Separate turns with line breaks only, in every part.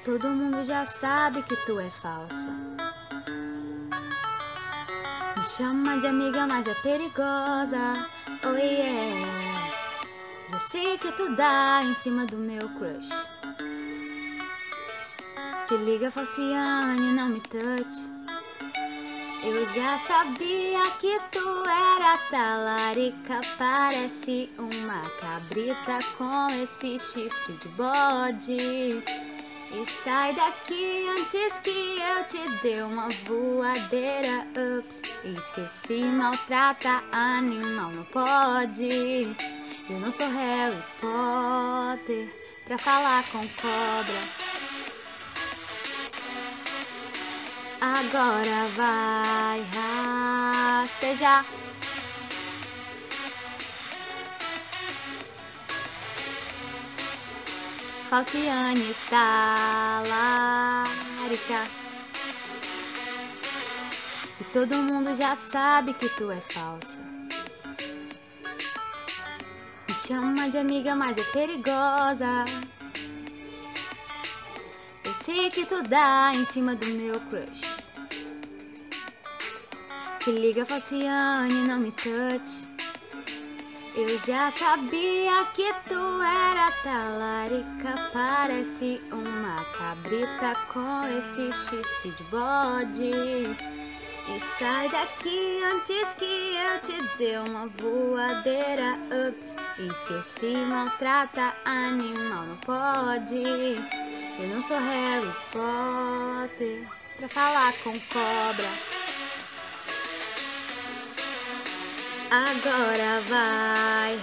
Todo mundo já sabe que tu é falsa. Me chama de amiga, mas é perigosa. Oh yeah. Já sei que tu dá em cima do meu crush. Se liga, Falciane, não me touch. Eu já sabia que tu era talarica. Parece uma cabrita com esse chifre de bode. E sai daqui antes que eu te dê uma voadeira. Ups, esqueci, maltrata animal, não pode. Eu não sou Harry Potter pra falar com cobra. Agora vai rastejar. Falciane talarica. E todo mundo já sabe que tu é falsa. Me chama de amiga, mas é perigosa. Eu sei que tu dá em cima do meu crush. Se liga, Falciane, não me touch. Eu já sabia que tu era talarica. Parece uma cabrita com esse chifre de bode. E sai daqui antes que eu te dê uma voadeira. Ups, esqueci, maltrata animal, não pode. Eu não sou Harry Potter pra falar com cobra. Agora vai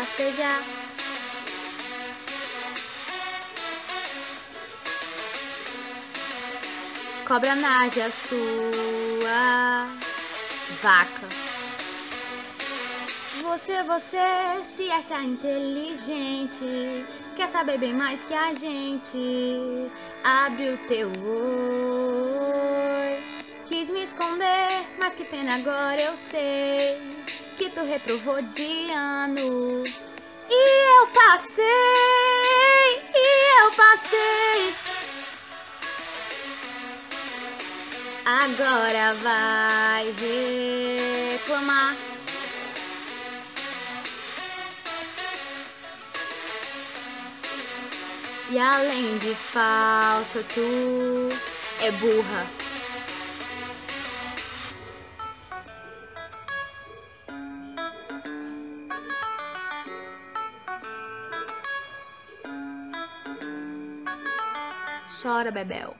rastejar. Cobra naja sua vaca. Você se acha inteligente, quer saber bem mais que a gente. Abre o teu oi. Quis me esconder, mas que pena, agora eu sei que tu reprovou de ano. E eu passei. Agora vai reclamar. E além de falsa, tu é burra. Chora, Bebel.